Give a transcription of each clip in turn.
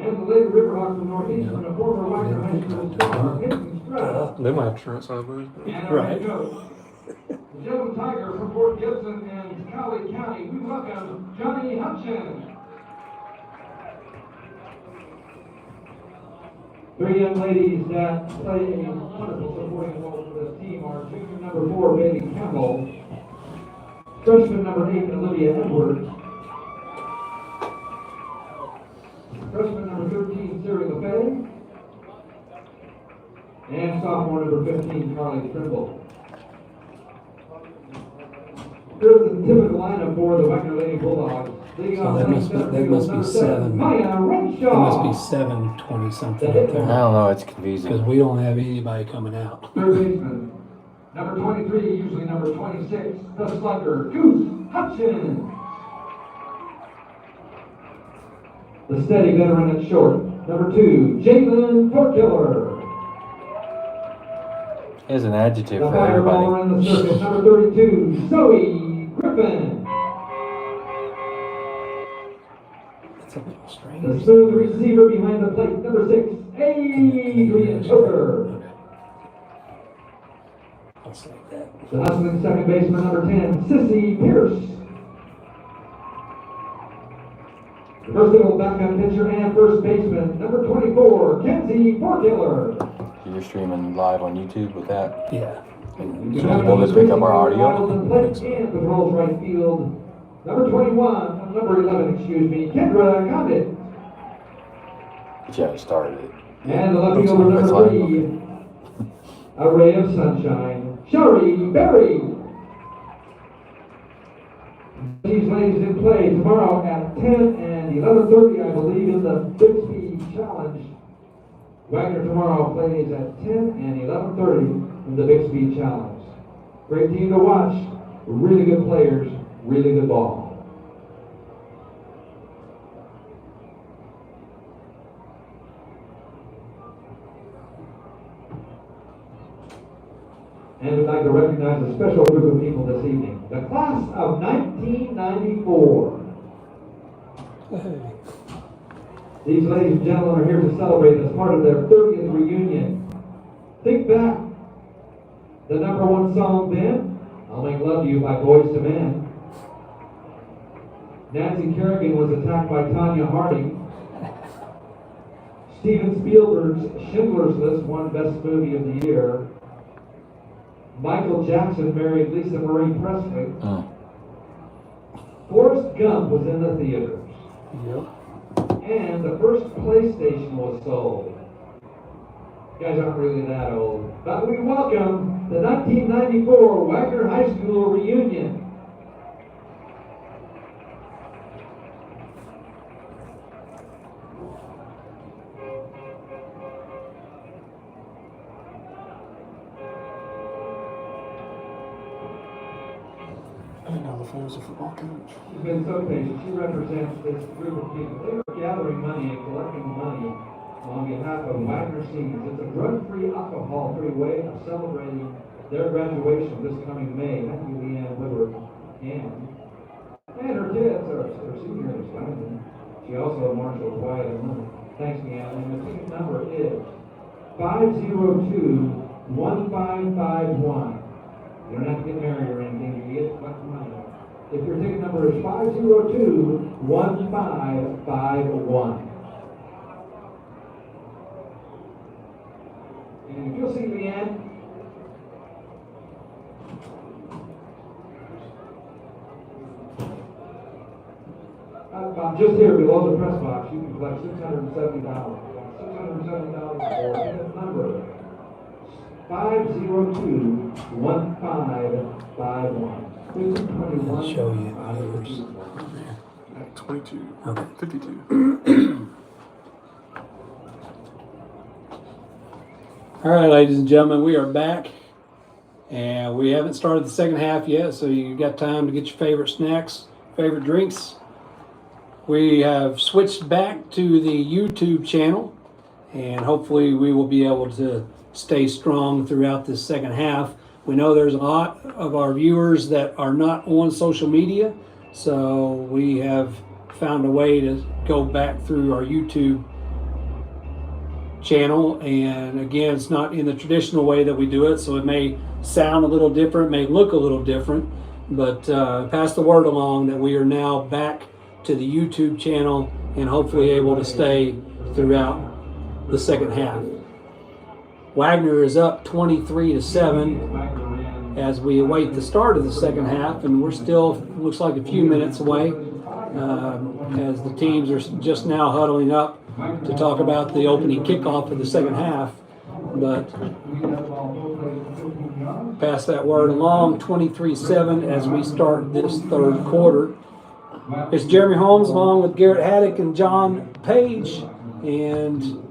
And the Lady Riverhawks from Northeastern, a former Wagner High School star, Hinton Strauss. They might have short sideways. And our head coach, the Gentleman Tiger from Fort Gibson and Cowley County, we welcome Johnny Hutchin. Three young ladies that play a wonderful supporting role for this team are junior number 4, Bailey Campbell, freshman number 8, Olivia Edwards, freshman number 13, Siri LeFay, and sophomore number 15, Carly Trimble. Here's the typical lineup for the Wagner Lady Bulldogs. So that must be 7. That must be 7:20 something up I there. don't know, it's confusing. Because we don't have anybody coming out. Third baseman, number 23, usually number 26, the slugger, Goose Hutchin. The steady veteran at short, number 2, Jalen Fortkiller. Here's an adjective The for fireball everybody. in the circus, number 32, Zoe Griffin. It's a little strange. The smooth receiver behind the plate, number 6, Adrian Tucker. Okay. I'll say that. The hustling second baseman, number 10, Sissy Pierce. The versatile backup pitcher and first baseman, number 24, Kenzie Fortkiller. You're streaming live on YouTube with that? Yeah. And will this pick up our audio? And patrols right field, number 21, number 11, excuse me, Kendra Condit. But you haven't started it. And the left fielder, That's number fine. 3, a ray of sunshine, Shari Berry. These ladies in play tomorrow at 10 and 11:30, I believe, in the Bixby Challenge. Wagner tomorrow plays at 10 and 11:30 in the Bixby Challenge. Great team to watch, really good players, really good ball. And we'd like to recognize a special group of people this evening. The class of 1994. Hey. These ladies and gentlemen are here to celebrate as part of their 30th reunion. Think back. The number 1 song then, I'll Make Love to You by Boyz II Men. Nancy Kerrigan was attacked by Tanya Harding. Steven Spielberg's Schindler's List won Best Movie of the Year. Michael Jackson married Lisa Marie Presley. Forrest Gump was in the theaters. Yep. And the first PlayStation was sold. You guys aren't really that old. But we welcome the 1994 Wagner High School reunion. I didn't know the phone was a football coach. She's been so patient. She represents this group of people. They are gathering money and collecting money on behalf of Wagner Seniors. It's a drug-free, alcohol-free way of celebrating their graduation this coming May. Thank you, Leanne Woodward and her kids, her seniors. She also marshals Wyatt and Lynn. Thanks, Leanne. And the ticket number is 502-1551. You don't have to get married or anything. You get collect money. If your ticket number is 502-1551. And if you'll see Leanne, just here below the press box, you can collect $670. $670 for ticket number 502-1551. I'll show you yours. 22. Okay. 52. All right, ladies and gentlemen, we are back. And we haven't started the second half yet, so you got time to get your favorite snacks, favorite drinks. We have switched back to the YouTube channel, and hopefully we will be able to stay strong throughout this second half. We know there's a lot of our viewers that are not on social media, so we have found a way to go back through our YouTube channel, and again, it's not in the traditional way that we do it, so it may sound a little different, may look a little different, but pass the word along that we are now back to the YouTube channel and hopefully able to stay throughout the second half. Wagner is up 23-7 as we await the start of the second half, and we're still, looks like a few minutes away as the teams are just now huddling up to talk about the opening kickoff of the second half. But pass that word along, 23-7 as we start this third quarter. It's Jeremy Holmes along with Garrett Haddock and John Page, and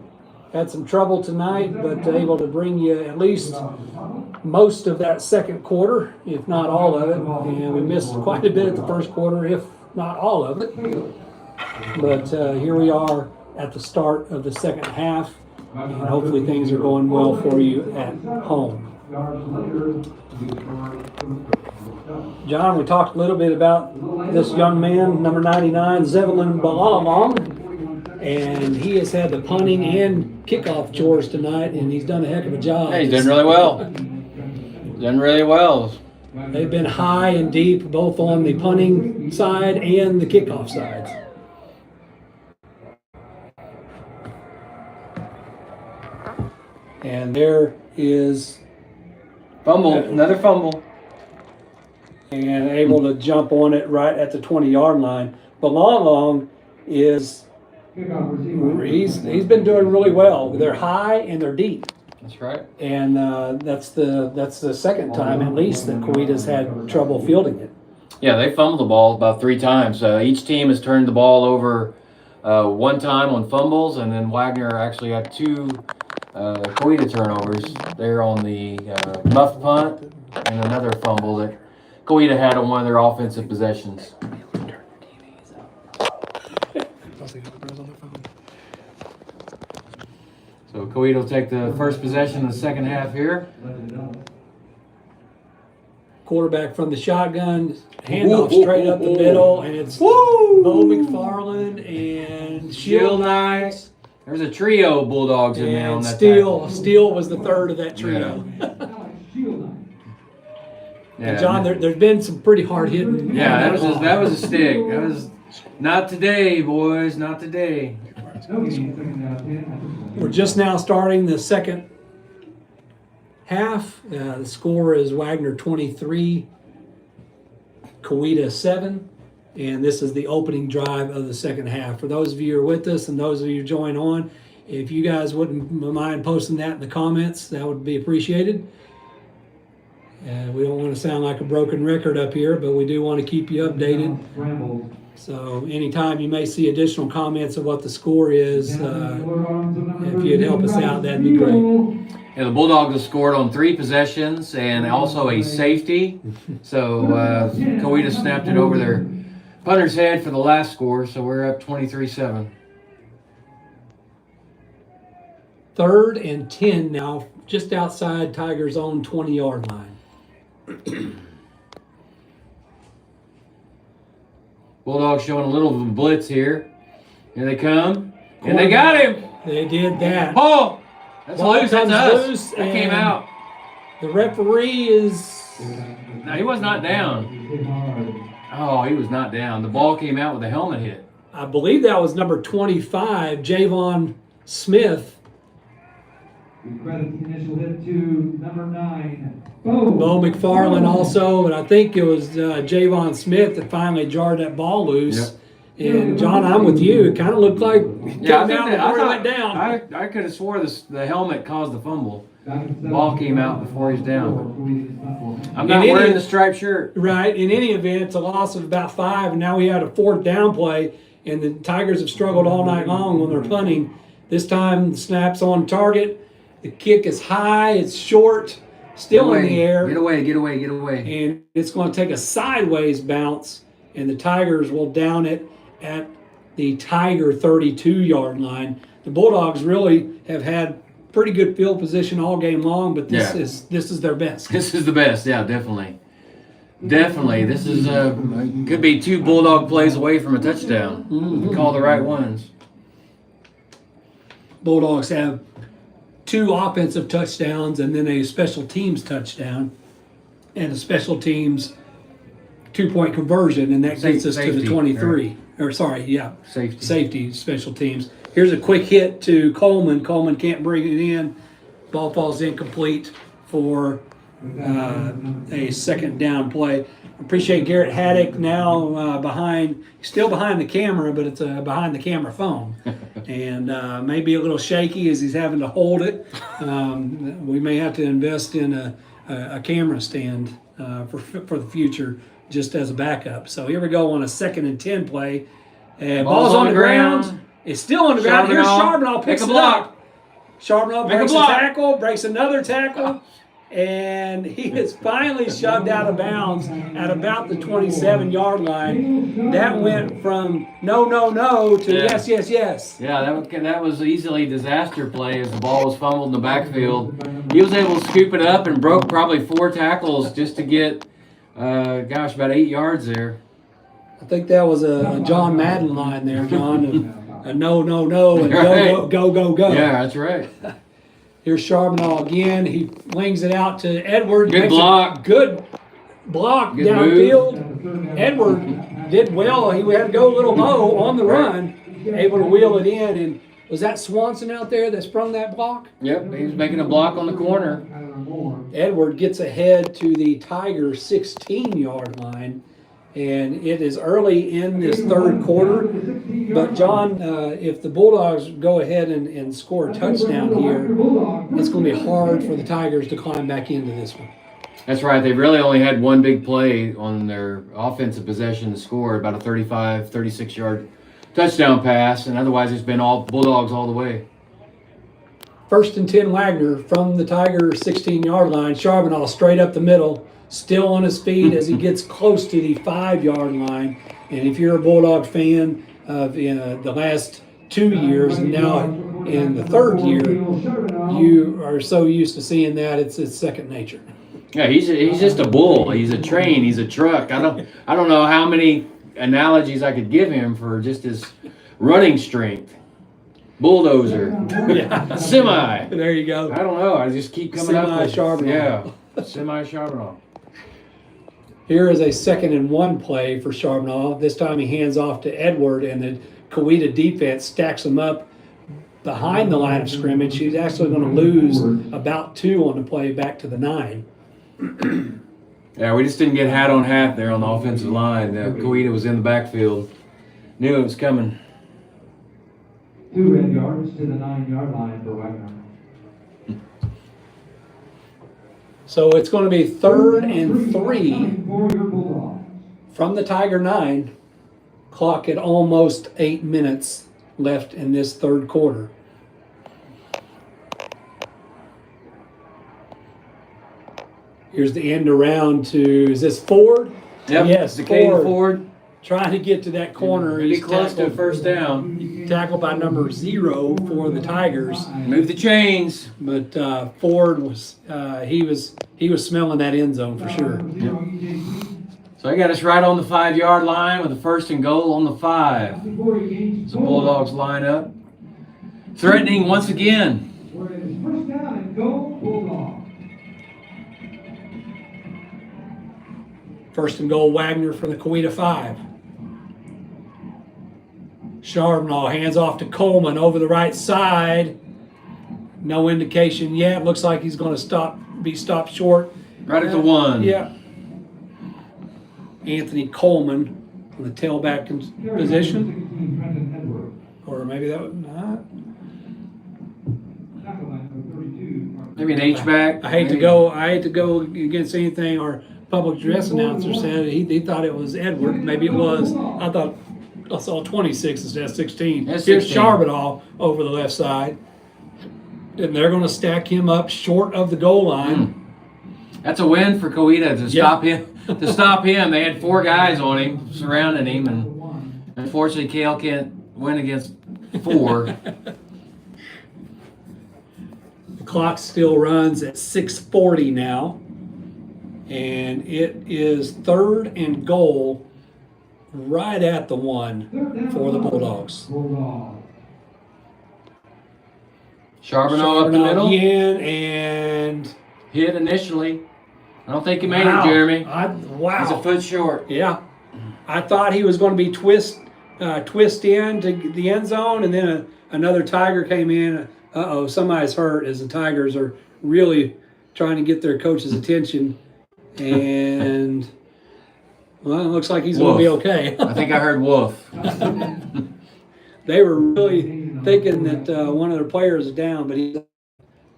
had some trouble tonight, but able to bring you at least most of that second quarter, if not all of it. And we missed quite a bit at the first quarter, if not all of it. But here we are at the start of the second half, and hopefully things are going well for you at home. John, we talked a little bit about this young man, number 99, Zevelin Balalong, and he has had the punting and kickoff chores tonight, and he's done a heck of a job. Yeah, he's done really well. Done really well. They've been high and deep, both on the punting side and the kickoff sides. And there is Fumble, another fumble. and able to jump on it right at the 20-yard line. Balalong is he's been doing really well. They're high and they're deep. That's right. And that's the second time at least that Coweta's had trouble fielding it. Yeah, they fumbled the ball about 3 times. Each team has turned the ball over one time on fumbles, and then Wagner actually had 2 Coweta turnovers. They're on the muff punt and another fumble that Coweta had on one of their offensive possessions. So Coweta will take the first possession of the second half here. Quarterback from the shotgun, handoff straight up the middle, and it's Bo McFarland and Shield Knights. There's a trio of Bulldogs in there on And that Steele was the third of that trio. Yeah. John, there's been some pretty hard hitting. Yeah, that was a stick. That was not today, boys. Not today. We're just now starting the second half. The score is Wagner 23, Coweta 7, and this is the opening drive of the second half. For those of you who are with us and those of you who join on, if you guys wouldn't mind posting that in the comments, that would be appreciated. We don't want to sound like a broken record up here, but we do want to keep you updated. So anytime you may see additional comments of what the score is, if you'd help us out, that'd be great. Yeah, the Bulldogs have scored on 3 possessions and also a safety. So Coweta snapped it over their punter's head for the last score, so we're up 23-7. 3rd and 10 now, just outside Tigers' own 20-yard line. Bulldogs showing a little of a blitz here. Here they come. And they got him. They did that. Oh! That's Ball loose. That's comes us. loose, That came and out. The referee is... No, he was not down. Oh, he was not down. The ball came out with a helmet hit. I believe that was number 25, Javon Smith. We credit the initial hit to number 9, Bo McFarland also, but I think it was Javon Smith that finally jarred that ball loose. Yep. And John, I'm with you. It kind of looked like it came out before it went down. I could have swore the helmet caused the fumble. The ball came out before he's down. I'm not wearing the striped shirt. Right. In any event, it's a loss of about 5, and now we had a 4th down play, and the Tigers have struggled all night long when they're punting. This time, the snap's on target. The kick is high. It's short. Still in the air. Get away, get away, get away. And it's going to take a sideways bounce, and the Tigers will down it at the Tiger 32-yard line. The Bulldogs really have had pretty good field position all game long, but this is their best. This is the best, yeah, definitely. Definitely. This is could be 2 Bulldog plays away from a touchdown. We call the right ones. Bulldogs have 2 offensive touchdowns and then a special teams touchdown and a special teams 2-point conversion, and that gets us to the Safety, 23. Or sorry, yeah, Safety. safety, special teams. Here's a quick hit to Coleman. Coleman can't bring it in. Ball falls incomplete for a second down play. Appreciate Garrett Haddock now still behind the camera, but it's a behind the camera phone. And maybe a little shaky as he's having to hold it. We may have to invest in a camera stand for the future just as a backup. So here we go on a 2nd and 10 play. And ball's on the ground. It's still on the ground. Here's Charbonneau, picks it up. Charbonneau breaks a tackle, breaks another tackle, and he is finally shoved out of bounds at about the 27-yard line. That went from no to yes. Yeah, that was easily a disaster play as the ball was fumbled in the backfield. He was able to scoop it up and broke probably 4 tackles just to get, about 8 yards there. I think that was a John Madden line there, John. A no, and Right. go. Yeah, that's right. Here's Charbonneau again. He flings it out to Edward. Good Makes block. Good block Good downfield. Edward did well. He had to go a little low on the run, able to wheel it in. And was that Swanson out there that sprung that block? Yep, he was making a block on the corner. Edward gets ahead to the Tigers' 16-yard line. And it is early in this third quarter. But, John, if the Bulldogs go ahead and score a touchdown here, it's going to be hard for the Tigers to climb back into this one. That's right. They've really only had one big play on their offensive possession to score, about a 35, 36-yard touchdown pass. And otherwise, it's been all Bulldogs all the way. 1st and 10 Wagner from the Tigers' 16-yard line. Charbonneau straight up the middle. Still on his feet as he gets close to the 5-yard line. And if you're a Bulldog fan of the last 2 years and now in the 3rd year, you are so used to seeing that it's second nature. Yeah, he's just a bull. He's a train. He's a truck. I don't know how many analogies I could give him for just his running strength. Bulldozer. Yeah. Semi. There you go. I don't know. I just keep coming up with Semi-Charbonneau. Yeah. Semi-Charbonneau. Here is a 2nd and 1 play for Charbonneau. This time he hands off to Edward, and the Coweta defense stacks him up behind the line of scrimmage. He's actually going to lose about 2 on the play back to the 9. Yeah, we just didn't get hat on hat there on the offensive line. Coweta was in the backfield. Knew it was coming. 2 red yards to the 9-yard line for Wagner. So it's going to be 3rd and 3 from the Tiger 9. Clock at almost 8 minutes left in this third quarter. Here's the end around to, is this Ford? Yep, Yes, Decatur Ford. Trying to get to that corner. Pretty He's close to a tackled- first down. Tackled by number 0 for the Tigers. Move the chains. But Ford was he was smelling that end zone for sure. So I got us right on the 5-yard line with a 1st and goal on the 5. So Bulldogs line up. Threatening once again. First down and go, Bulldog. 1st and goal, Wagner from the Coweta 5. Charbonneau hands off to Coleman over the right side. No indication yet. Looks like he's going to be stopped short. Right at the 1. Yeah. Anthony Coleman on the tailback position. Or maybe that was not. Maybe an H-back. I hate to go against anything our public address announcer said. He thought it was Edward. Maybe it was. I saw 26 instead of 16. That's Here's 16. Charbonneau over the left side. And they're going to stack him up short of the goal line. That's a win for Coweta to stop him. To stop him, they had 4 guys on him, surrounding him, and unfortunately, Kale can't win against 4. The clock still runs at 6:40 now. And it is 3rd and goal right at the 1 for the Bulldogs. Charbonneau up the middle. Again, and Hit initially. I don't think he made wow. it, Jeremy. Wow. He's a foot short. Yeah. I thought he was going to be twist in to the end zone, and then another Tiger came in. Uh-oh, somebody's hurt, as the Tigers are really trying to get their coach's attention. And, well, it looks like he's going to be okay. I think I heard woof. They were really thinking that one of their players is down, but he's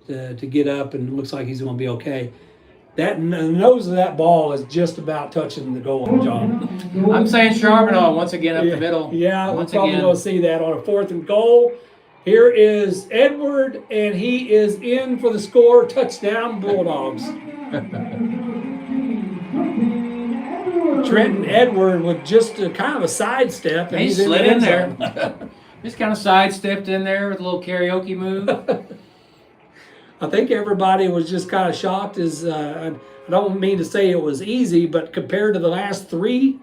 to get up, and it looks like he's going to be okay. The nose of that ball is just about touching the goal, John. I'm saying Charbonneau once again up the middle. Yeah, once we're probably again. going to see that on a 4th and goal. Here is Edward, and he is in for the score. Touchdown, Bulldogs. Trenton Edward with just a kind of a sidestep. And He he's slid the in end there. zone. Just kind of sidestepped in there with a little karaoke move. I think everybody was just kind of shocked. I don't mean to say it was easy, but compared to the last 3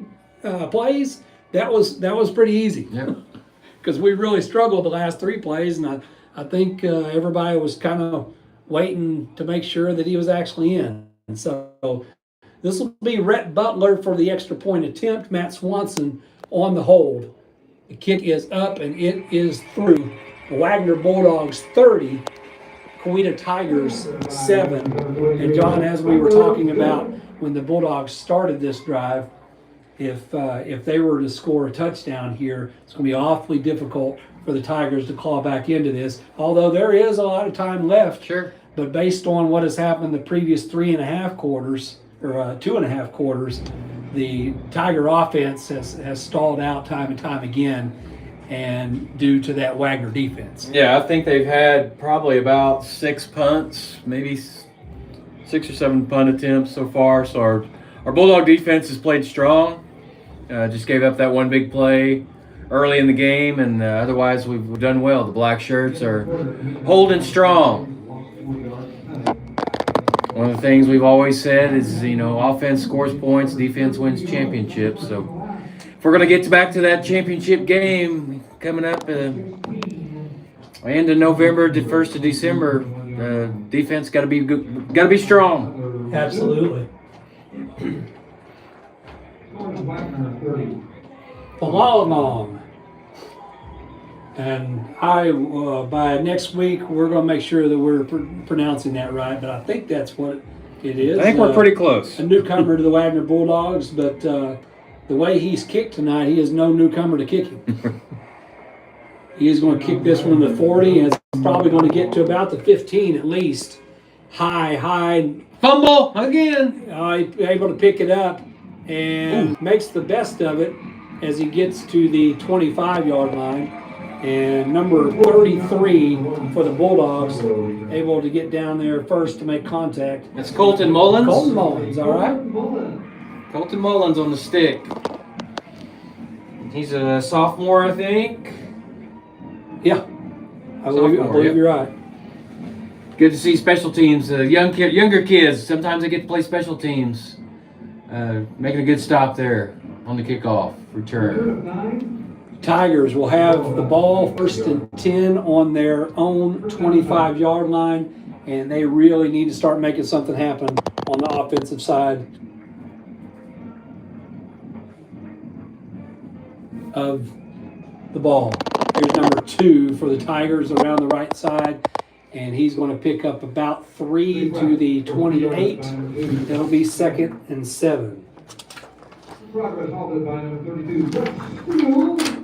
plays, that was pretty easy. Yep. Because we really struggled the last 3 plays, and I think everybody was kind of waiting to make sure that he was actually in. And so this will be Rhett Butler for the extra point attempt. Matt Swanson on the hold. The kick is up, and it is through. The Wagner Bulldogs 30. Coweta Tigers 7. And John, as we were talking about when the Bulldogs started this drive, if they were to score a touchdown here, it's going to be awfully difficult for the Tigers to claw back into this. Although there is a lot of time left. Sure. But based on what has happened the previous 3.5 quarters, or 2.5 quarters, the Tiger offense has stalled out time and time again, and due to that Wagner defense. Yeah, I think they've had probably about 6 punts, maybe 6 or 7 punt attempts so far. So our Bulldog defense has played strong. Just gave up that one big play early in the game, and otherwise we've done well. The black shirts are holding strong. One of the things we've always said is, offense scores points, defense wins championships. So if we're going to get back to that championship game coming up end of November to 1st of December, defense got to be good, got to be strong. Absolutely. Palalong. And by next week, we're going to make sure that we're pronouncing that right, but I think that's what it is. I think we're pretty close. A newcomer to the Wagner Bulldogs, but the way he's kicked tonight, he is no newcomer to kicking. He is going to kick this one in the 40, and it's probably going to get to about the 15 at least. High. Fumble again. Able to pick it up and makes the best of it as he gets to the 25-yard line. And number 33 for the Bulldogs, able to get down there first to make contact. It's Colton Mullins. Colton Mullins, all right. Colton Mullins on the stick. He's a sophomore, I think. Yeah, I believe you're right. Good to see special teams. Younger kids, sometimes they get to play special teams. Making a good stop there on the kickoff return. Tigers will have the ball 1st and 10 on their own 25-yard line, and they really need to start making something happen on the offensive side of the ball. Here's number 2 for the Tigers around the right side, and he's going to pick up about 3 to the 28. That'll be 2nd and 7. Progress halted by number 32.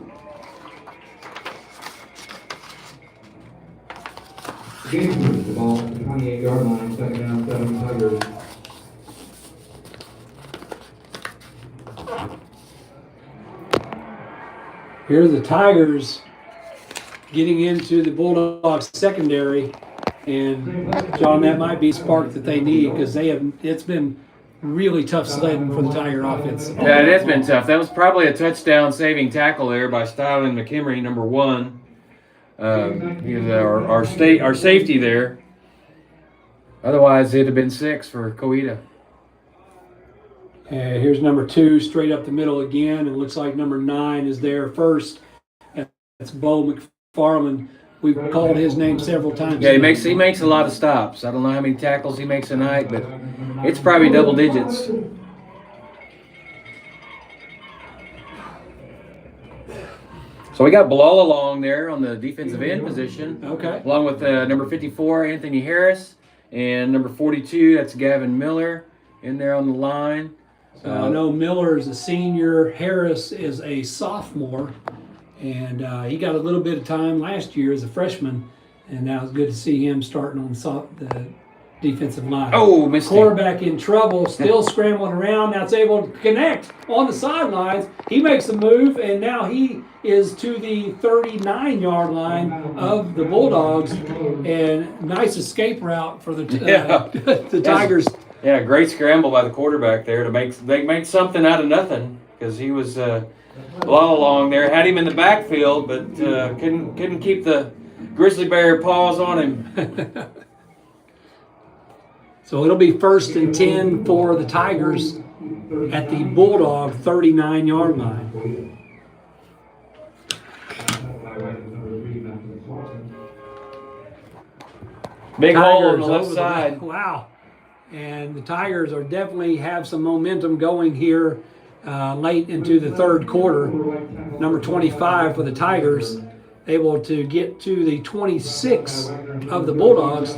Game the ball at the 28-yard line, 2nd down, 7 Tigers. Here are the Tigers getting into the Bulldogs secondary, and John, that might be a spark that they need because it's been really tough sledding for the Tiger offense. Yeah, it has been tough. That was probably a touchdown saving tackle there by Styling McKemery, number 1. He was our safety there. Otherwise, it'd have been 6 for Coweta. Here's number 2, straight up the middle again. It looks like number 9 is there first. That's Bo McFarland, we've called his name several times. Yeah, he makes a lot of stops. I don't know how many tackles he makes a night, but it's probably double digits. So we got Bilal along there on the defensive end position. Okay. Along with number 54, Anthony Harris, and number 42, that's Gavin Miller, in there on the line. So I know Miller is a senior, Harris is a sophomore, and he got a little bit of time last year as a freshman, and now it's good to see him starting on the defensive line. Oh, missed him. Quarterback in trouble, still scrambling around. Now it's able to connect on the sidelines. He makes a move, and now he is to the 39-yard line of the Bulldogs, and nice escape route for the the Tigers. Yeah, great scramble by the quarterback there to make something out of nothing, because he was all along there, had him in the backfield, but couldn't keep the grizzly bear paws on him. So it'll be 1st and 10 for the Tigers at the Bulldog 39-yard line. Big hole on the Tigers left over side. Wow. And the Tigers are definitely have some momentum going here late into the third quarter. Number 25 for the Tigers, able to get to the 26 of the Bulldogs.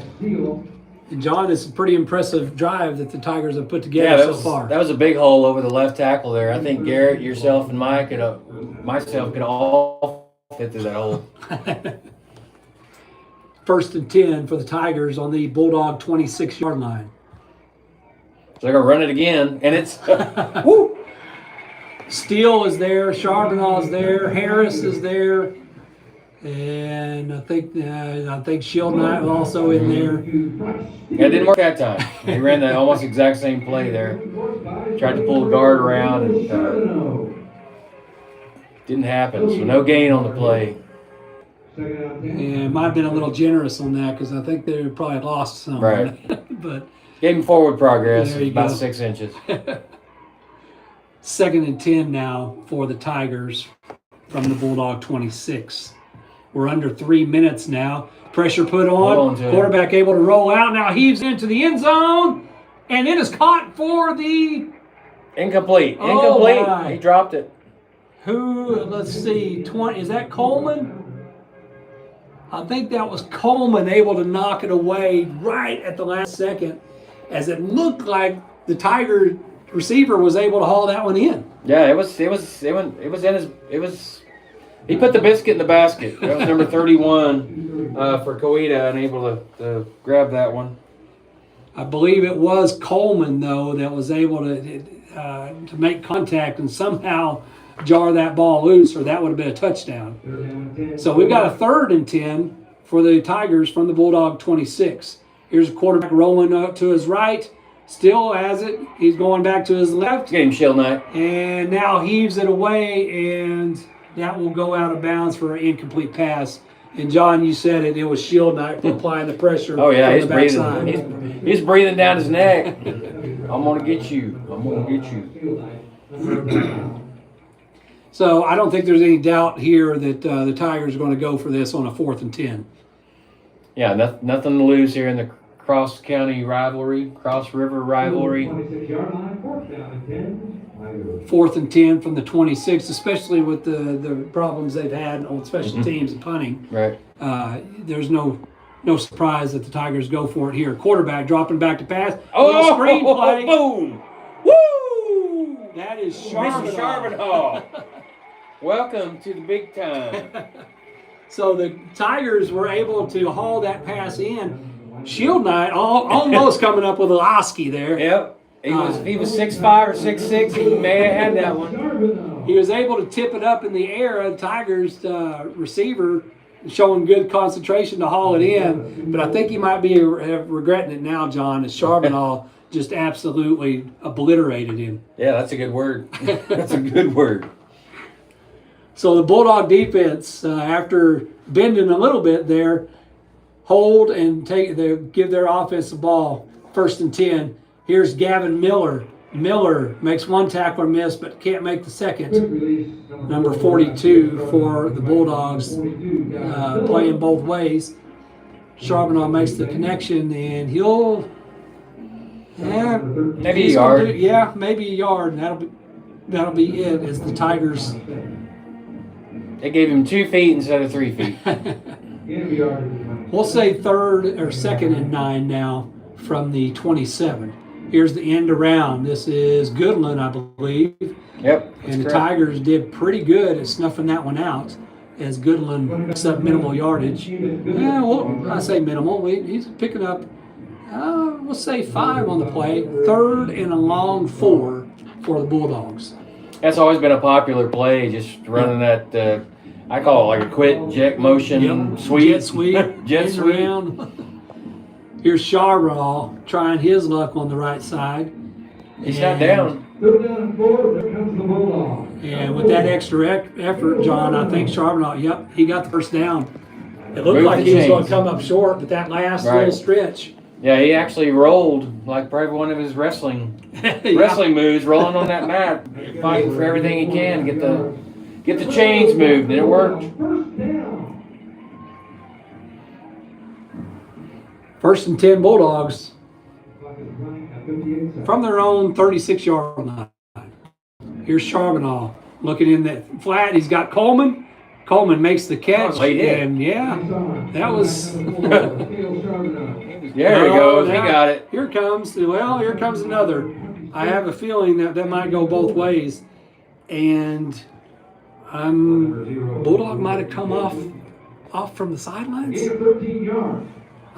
And John, it's a pretty impressive drive that the Tigers have put together so far. That was a big hole over the left tackle there. I think Garrett, yourself, and Mike, myself could all fit through that hole. 1st and 10 for the Tigers on the Bulldog 26-yard line. So they're going to run it again, and it's woo! Steele is there, Charbonneau is there, Harris is there, and I think Shield Knight was also in there. Yeah, it didn't work that time. He ran the almost exact same play there. Tried to pull the guard around, and didn't happen. So no gain on the play. And might have been a little generous on that because I think they probably lost some. Right. But gave him forward progress, There you about go. 6 inches. 2nd and 10 now for the Tigers from the Bulldog 26. We're under 3 minutes now. Pressure put Hold on. on to it. Quarterback able to roll out. Now heaves into the end zone. And it is caught for the Incomplete. Oh, my. He dropped it. let's see, 20, is that Coleman? I think that was Coleman able to knock it away right at the last second, as it looked like the Tiger receiver was able to haul that one in. Yeah, he put the biscuit in the basket. That was number 31 for Koita, and able to grab that one. I believe it was Coleman, though, that was able to make contact and somehow jar that ball loose, or that would have been a touchdown. So we've got a 3rd and 10 for the Tigers from the Bulldog 26. Here's a quarterback rolling up to his right. Still has it. He's going back to his left. Game Shield Knight. And now heaves it away, and that will go out of bounds for an incomplete pass. And John, you said it. It was Shield Knight for applying the pressure. Oh yeah, from he's the breathing. backside. He's breathing down his neck. I'm gonna get you. I'm gonna get you. So I don't think there's any doubt here that the Tigers are going to go for this on a 4th and 10. Yeah, nothing to lose here in the cross river rivalry. 4th and 10 from the 26, especially with the problems they've had on special teams and punting. Right. There's no surprise that the Tigers go for it here. Quarterback dropping back to pass. Oh, screenplay. Boom! Woo! That is Mr. Charbonneau. Charbonneau. Welcome to the big time. So the Tigers were able to haul that pass in. Shield Knight almost coming up with a Lasky there. Yep. He was 6'5" or 6'6". He may have had that one. He was able to tip it up in the air. The Tigers receiver showing good concentration to haul it in. But I think he might be regretting it now, John, as Charbonneau just absolutely obliterated him. Yeah, that's a good word. That's a good word. So the Bulldog defense, after bending a little bit there, hold and give their offense the ball. 1st and 10. Here's Gavin Miller Miller makes one tackler miss, but can't make the second. Quick release, Number 42 for the Bulldogs, 42, playing both ways. Charbonneau makes the connection, and he'll Maybe a he's gonna yard. do- yeah, maybe a yard, and that'll be it as the Tigers. They gave him 2 feet instead of 3 feet. We'll say third or second and 9 now from the 27. Here's the end around. This is Goodland, I believe. Yep. And the correct. Tigers did pretty good at snuffing that one out as Goodland picks up minimal yardage. Yeah, well, I say minimal. He's picking up, we'll say 5 on the play. Third and a long 4 for the Bulldogs. That's always been a popular play, just running that, I call it like a quit jet motion sweep. Jet sweep. Jet end sweep. around. Here's Charbonneau trying his luck on the right side. He's not down. 3rd down and 4, there comes the Bulldog. And with that extra effort, John, I think Charbonneau, yep, he got the first down. It looked Move like the he was going chains. to come up short, but that last Right. little stretch. Yeah, he actually rolled like probably one of his wrestling moves, rolling on that mat, fighting for everything he can, get the chains moved, and it worked. 1st down. First and 10 Bulldogs Clock is running at 58 seconds. from their own 36-yard line. Here's Charbonneau looking in that flat. He's got Coleman. Coleman makes the catch. Late hit. And yeah, that was. There he Oh, goes. He now, got it. Here comes another. I have a feeling that might go both ways. And Bulldog might have come off from the sidelines. Gain of 13 yards.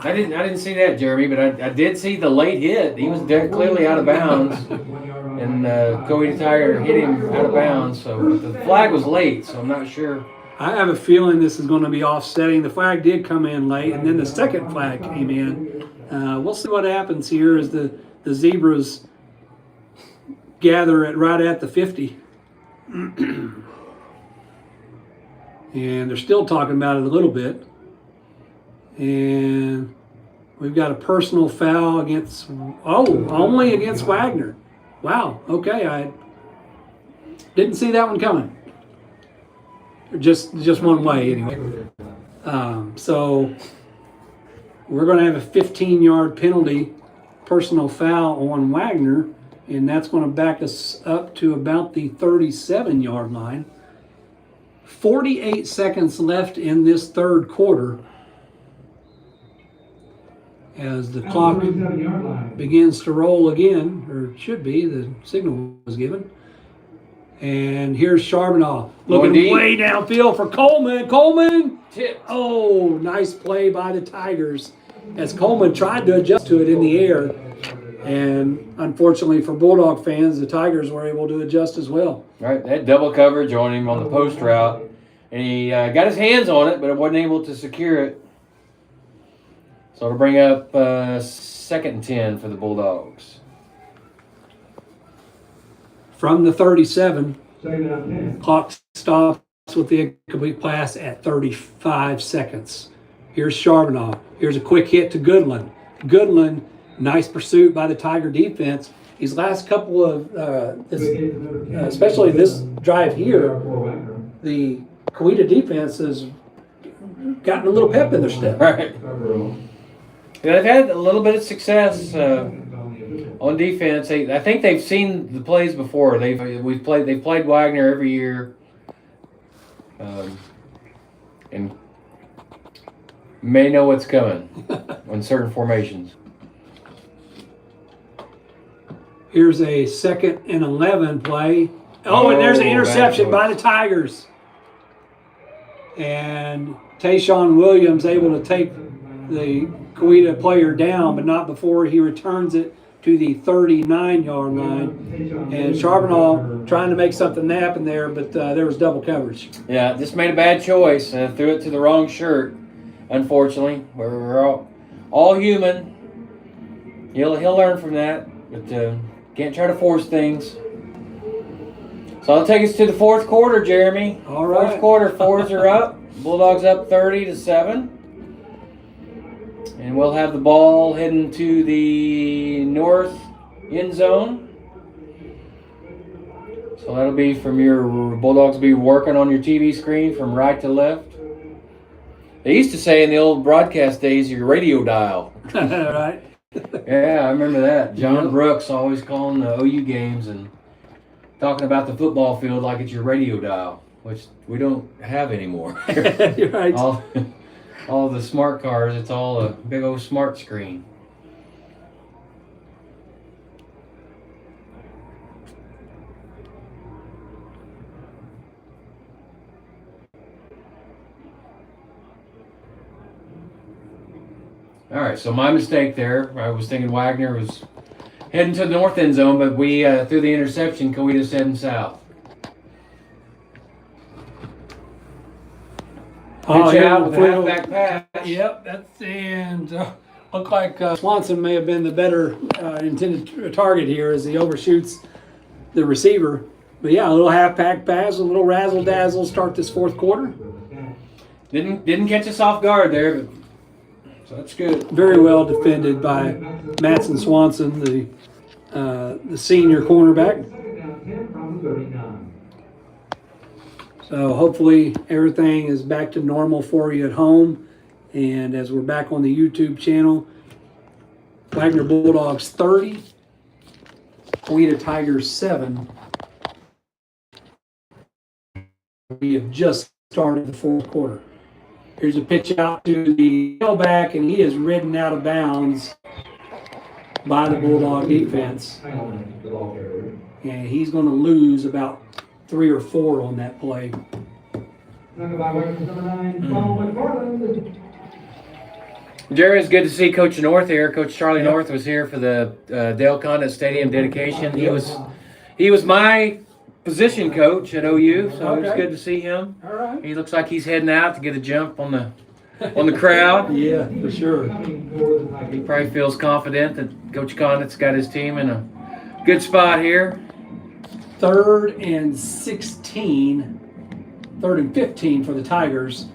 I didn't see that, Jeremy, but I did see the late hit. He was clearly out of bounds, and Cody Tiger hit him out of bounds. So the flag was late, so I'm not sure. I have a feeling this is going to be offsetting. The flag did come in late, and then the second flag came in. We'll see what happens here as the Zebras gather right at the 50. And they're still talking about it a little bit. And we've got a personal foul only against Wagner. Wow, okay, I didn't see that one coming. Just one way, anyway. So we're going to have a 15-yard penalty, personal foul on Wagner, and that's going to back us up to about the 37-yard line. 48 seconds left in this third quarter as the clock 37-yard line. begins to roll again, or it should be, the signal was given. And here's Charbonneau looking deep. way downfield for Coleman. Coleman! Tip. Oh, nice play by the Tigers as Coleman tried to adjust to it in the air. And unfortunately for Bulldog fans, the Tigers were able to adjust as well. Right, they had double coverage on him on the post route, and he got his hands on it, but wasn't able to secure it. So it'll bring up 2nd and 10 for the Bulldogs. From the 37, 2nd down 10. clock stops with the incomplete pass at 35 seconds. Here's Charbonneau. Here's a quick hit to Goodland. Goodland, nice pursuit by the Tiger defense. These last couple of, especially this drive here, the Coweta defense has gotten a little pep in their step. Right. Yeah, they've had a little bit of success on defense. I think they've seen the plays before. They've played Wagner every year, and may know what's coming on certain formations. Here's a 2nd and 11 play. Oh, and there's an interception by the Tigers. And Tayshawn Williams able to take the Coweta player down, but not before he returns it to the 39-yard line. And Charbonneau trying to make something happen there, but there was double coverage. Yeah, just made a bad choice. Threw it to the wrong shirt, unfortunately. We're all human. He'll learn from that, but can't try to force things. So that'll take us to the fourth quarter, Jeremy. All right. Fourth quarter, 4s are up. Bulldogs up 30-7. And we'll have the ball heading to the north end zone. So that'll be from your Bulldogs will be working on your TV screen from right to left. They used to say in the old broadcast days, your radio dial. Right. Yeah, I remember that. John Yep. Brooks always calling the OU games and talking about the football field like it's your radio dial, which we don't have anymore. You're right. All the smart cars, it's all a big old smart screen. All right, so my mistake there. I was thinking Wagner was heading to the north end zone, but we through the interception, Coeita's heading south. Pitch here out with a we halfback pass. Yep, that's and looked like Swanson may have been the better intended target here as he overshoots the receiver. But yeah, a little halfback pass, a little razzle dazzle start this fourth quarter. Didn't catch us off guard there, but so that's good. Very well defended by Matson Swanson, the senior cornerback. Second down, 10 from the 39. So hopefully everything is back to normal for you at home. And as we're back on the YouTube channel, Wagner Bulldogs 30, Coeita Tigers 7. We have just started the fourth quarter. Here's a pitch out to the tailback, and he is ridden out of bounds by the Bulldog defense. The ball carrier. And he's going to lose about 3 or 4 on that play. Number 9, Bowman Portland. Jerry, it's good to see Coach North here. Coach Charlie North was here for the Dale Condit Stadium dedication. He was my position coach at OU, so it was good to see him. All right. He looks like he's heading out to get a jump on the crowd. Yeah, for sure. He probably feels confident that Coach Condit's got his team in a good spot here. 3rd and 15 for the Tigers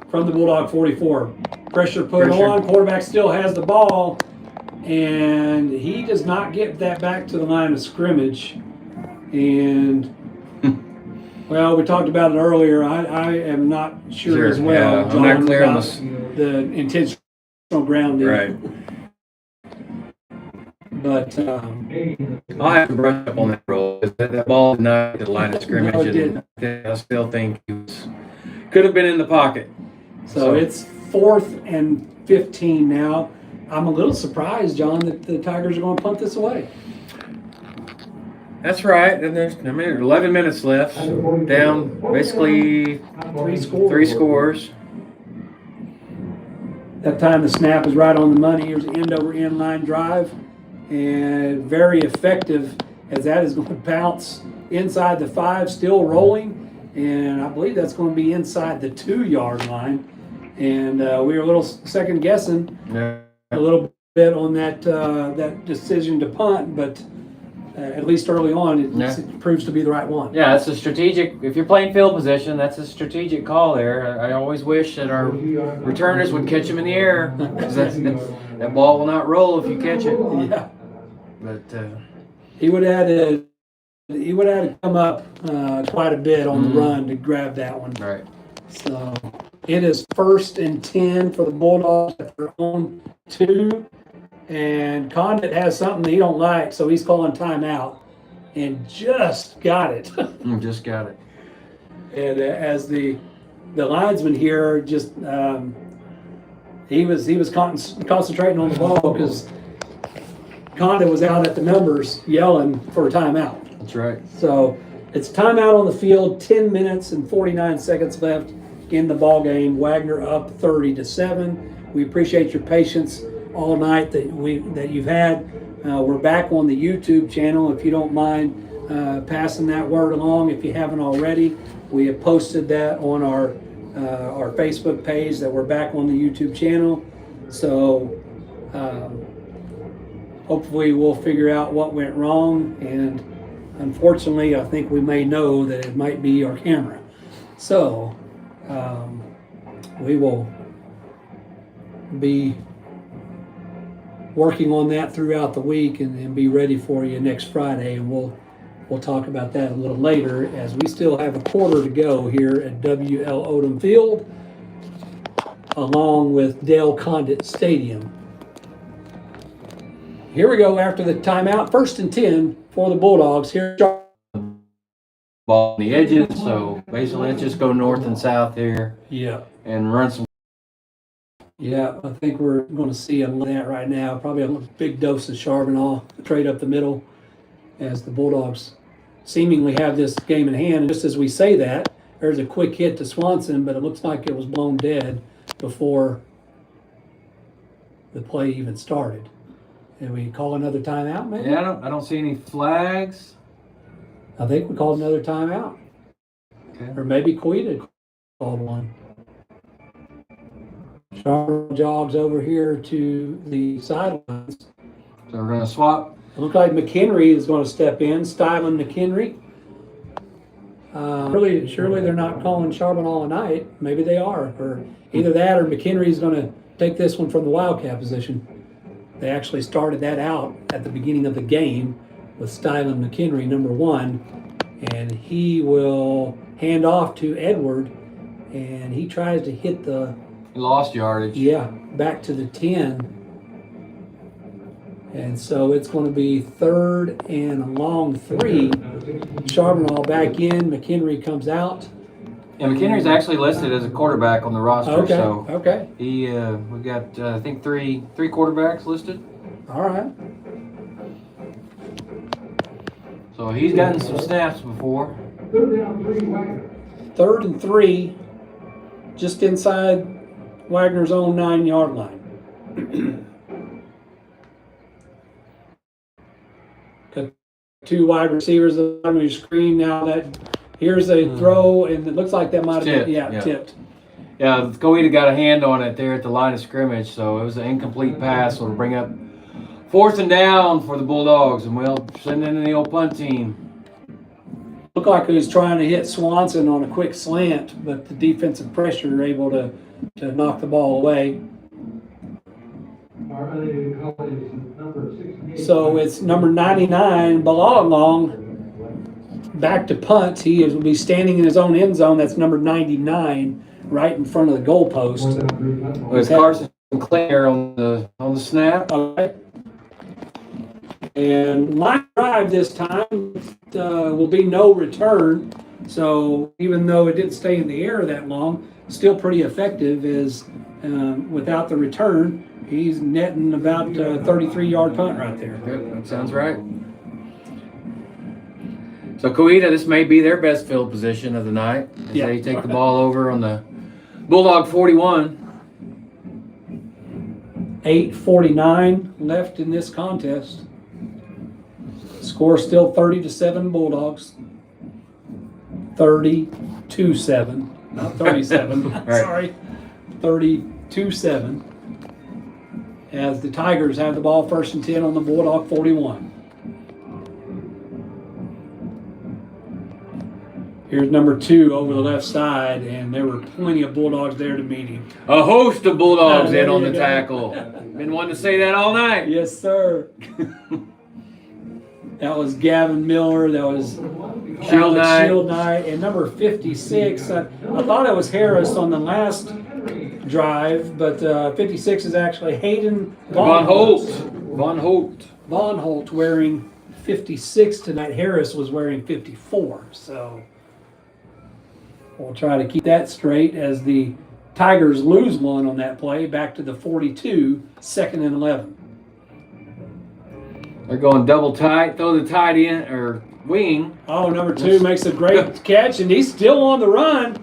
from the Bulldog 44. Pressure put on, quarterback still has the ball, and he does not get that back to the line of scrimmage. And, well, we talked about it earlier. I am not sure as well, yeah, John, I'm not clear on about this. the intentional grounding. Right. But I'll have to brush up on that roll. That ball did not get to the line of scrimmage. No, it didn't. And I still think could have been in the pocket. So it's 4th and 15 now. I'm a little surprised, John, that the Tigers are going to punt this away. That's right. And there's 11 minutes left. Down basically 3 scores. That time the snap is right on the money. Here's an end-over-end line drive. And very effective as that is going to bounce inside the 5, still rolling. And I believe that's going to be inside the 2-yard line. And we were a little second guessing a little bit on that that decision to punt, but at least early on it proves to be the right one. Yeah, it's a strategic. If you're playing field position, that's a strategic call there. I always wish that our returners would catch them in the air, because that ball will not roll if you catch it. Yeah. But he would have had to come up quite a bit on the run to grab that one. Right. So it is 1st and 10 for the Bulldogs at their own 2. And Condit has something that he don't like, so he's calling timeout. And just got it. Just got it. And as the linesman here, just he was concentrating on the ball because Condit was out at the numbers yelling for a timeout. That's right. So it's timeout on the field. 10 minutes and 49 seconds left in the ball game. Wagner up 30-7. We appreciate your patience all night that you've had. We're back on the YouTube channel. If you don't mind passing that word along, if you haven't already, we have posted that on our Facebook page that we're back on the YouTube channel. So hopefully we'll figure out what went wrong, and unfortunately I think we may know that it might be our camera. So we will be working on that throughout the week and be ready for you next Friday, and we'll we'll talk about that a little later, as we still have a quarter to go here at W.L. Odom Field, along with Dale Condit Stadium. Here we go after the timeout. 1st and 10 for the Bulldogs. Here, Ball on the edges, so basically let's just go north and south here yeah, and run some. yeah. I think we're going to see that right now. Probably a big dose of Charbonneau trade up the middle, as the Bulldogs seemingly have this game in hand. And just as we say that, there's a quick hit to Swanson, but it looks like it was blown dead before the play even started. And we call another timeout, maybe? Yeah, I don't see any flags. I think we called another timeout. Okay. Or maybe Quita called one. Charbonneau jogs over here to the sidelines. So we're gonna swap. It looks like McHenry is going to step in, Stylen McHenry. Surely they're not calling Charbonneau a night. Maybe they are. Or either that or McHenry is going to take this one from the Wildcat position. They actually started that out at the beginning of the game with Stylen McHenry, number 1. And he will hand off to Edward. And he tries to hit the... He lost yardage. Yeah, back to the 10. And so it's going to be 3rd and a long 3. Charbonneau back in. McHenry comes out. Yeah, McHenry's actually listed as a quarterback on the roster. Okay. So Okay. we got I think three quarterbacks listed. All right. So he's gotten some snaps before. 3rd down, 3, Wagner. 3rd and 3, just inside Wagner's own 9-yard line. Got 2 wide receivers on your screen now. That here's a throw, and it looks like that might have been tipped. Yeah, Coeta got a hand on it there at the line of scrimmage, so it was an incomplete pass. So it'll bring up 4th and down for the Bulldogs, and we'll send in the old punt team. Looked like he was trying to hit Swanson on a quick slant, but the defensive pressure able to knock the ball away. Our unable call is number 68. So it's number 99, Bulldog, back to punt. He will be standing in his own end zone. That's number 99, right in front of the goalpost. With Carson Clare on the snap. Okay. And line drive this time will be no return. So even though it didn't stay in the air that long, still pretty effective. Is without the return, he's netting about a 33-yard punt right there. Good, that sounds right. So Coeta, this may be their best field position of the night as they take the ball over on the Bulldog 41. 8:49 left in this contest. Score still 30-7 Bulldogs. 32-7, not 37. Right. Sorry, 32-7. As the Tigers have the ball 1st and 10 on the Bulldog 41. Here's number 2 over the left side, and there were plenty of Bulldogs there to meet him. A host of Bulldogs There in on you the go. tackle. Been wanting to say that all night. Yes, sir. That was Gavin Miller. That was Shield Alex Knight. Shield Knight. And number 56. I thought it was Harris on the last drive, but 56 is actually Hayden Von Holt. Von Holt. Von Holt wearing 56 tonight. Harris was wearing 54. So we'll try to keep that straight as the Tigers lose one on that play back to the 42, 2nd and 11. They're going double tight. Throw the tight end or wing. Oh, number 2 makes a great catch, and he's still on the run.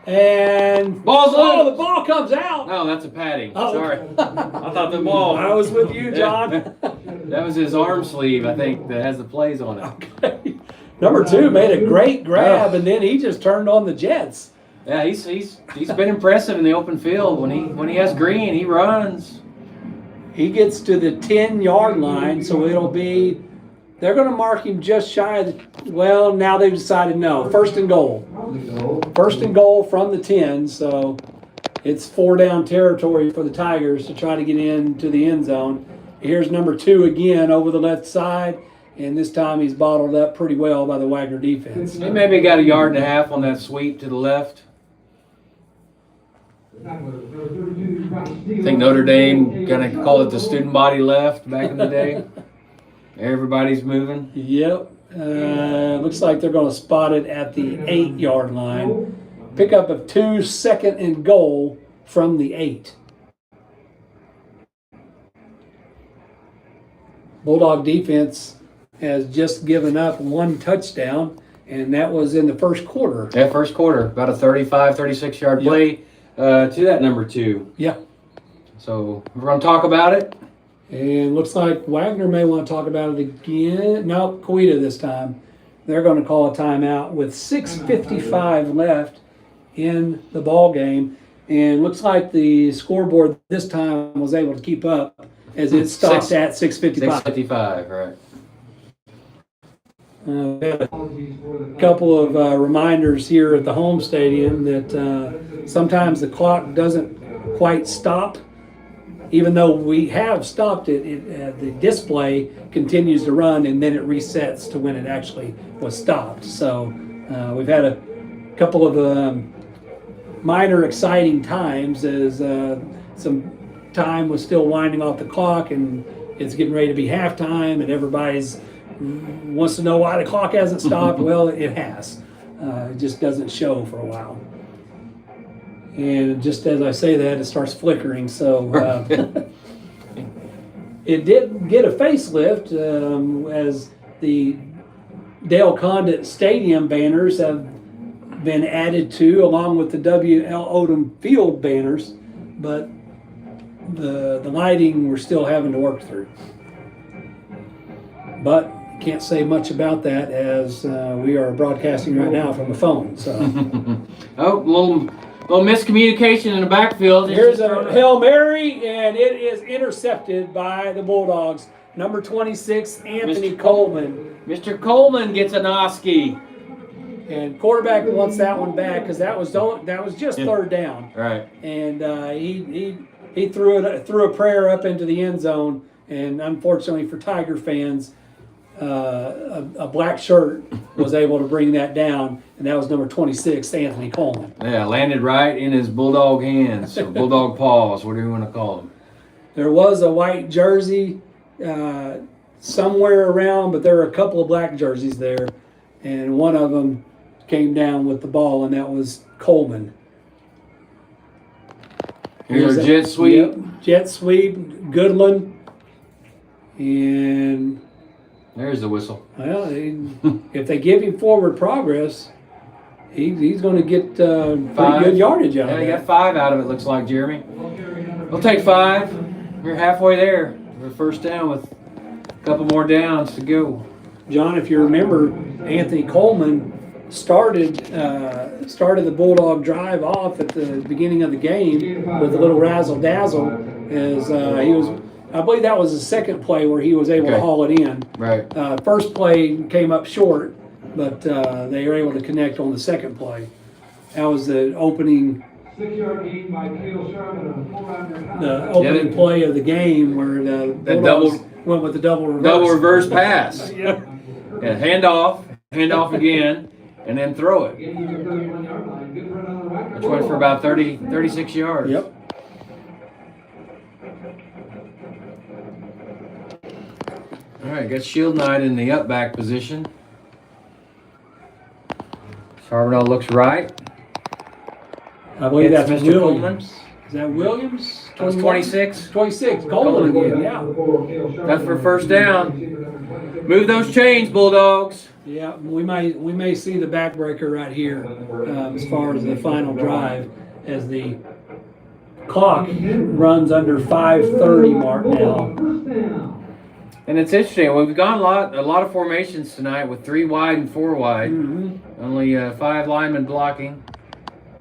And Ball's the loose. ball comes out. No, that's a padding. Oh. Sorry. I thought the ball. I was with you, John. That was his arm sleeve, I think, that has the plays on it. Okay. Number 2 made a great grab, and then he just turned on the Jets. Yeah, he's been impressive in the open field. When he has green, he runs. He gets to the 10-yard line, so it'll be, they're going to mark him just shy of the, well, now they've decided no. 1st and goal. 1st and goal from the 10, so it's 4-down territory for the Tigers to try to get into the end zone. Here's number 2 again over the left side. and this time he's bottled up pretty well by the Wagner defense. He maybe got a yard and a half on that sweep to the left. I think Notre Dame gonna call it the student body left back in the day. Everybody's moving. Yep. Looks like they're going to spot it at the 8-yard line. Pickup of 2, 2nd and goal from the 8. Bulldog defense has just given up 1 touchdown, and that was in the first quarter. Yeah, first quarter. About a 35, 36-yard play to that number 2. Yeah. So we're going to talk about it. And looks like Wagner may want to talk about it again. No, Coita this time. They're going to call a timeout with 6:55 left in the ball game. And looks like the scoreboard this time was able to keep up as it stopped at 6:55. 6:55, right. A couple of reminders here at the home stadium that sometimes the clock doesn't quite stop. Even though we have stopped it, the display continues to run, and then it resets to when it actually was stopped. So we've had a couple of minor exciting times as some time was still winding off the clock, and it's getting ready to be halftime, and everybody's wants to know why the clock hasn't stopped. Well, it has. It just doesn't show for a while. And just as I say that, it starts flickering. So it did get a facelift as the Dale Condit Stadium banners have been added to, along with the W.L. Odom Field banners. But the lighting we're still having to work through. But can't say much about that as we are broadcasting right now from the phone. So Little miscommunication in the backfield. Here's a Hail Mary, and it is intercepted by the Bulldogs. Number 26, Anthony Coleman. Mr. Coleman gets an Oski. And quarterback wants that one back because that was just third down. Right. And he threw a prayer up into the end zone, and unfortunately for Tiger fans, a black shirt was able to bring that down, and that was number 26, Anthony Coleman. Yeah, landed right in his Bulldog hands, or Bulldog paws, whatever you want to call them. There was a white jersey somewhere around, but there were a couple of black jerseys there, and one of them came down with the ball, and that was Coleman. Here's a jet sweep. Yep, jet sweep, Goodland, and there's the whistle. well, if they give him forward progress, he's going to get pretty good yardage out of it. Yeah, he got 5 out of it, looks like, Jeremy. We'll take 5. We're halfway there. We're first down with a couple more downs to go. John, if you remember, Anthony Coleman started the Bulldog drive off at the beginning of the game with a little razzle dazzle as he was. I believe that was the second play where he was able to haul it in. Right. First play came up short, but they were able to connect on the second play. That was the opening. 6-yard gain by Cale Sherman. The opening play of the game where the Bulldogs went with the double reverse. Double reverse pass. Yeah. Yeah, hand off again, and then throw it. Which went for about 36 yards. Yep. All right, got Shield Knight in the up back position. Charbonneau looks right. I believe that's Mr. Williams. Coleman. Is that Williams? That's 26. 26. Coleman again, yeah. That's for first down. Move those chains, Bulldogs. Yeah, we may see the backbreaker right here as far as the final drive as the clock runs under 5:30 mark now. And it's interesting. We've gone a lot of formations tonight with 3 wide and 4 wide. Mm-hmm. Only 5 linemen blocking.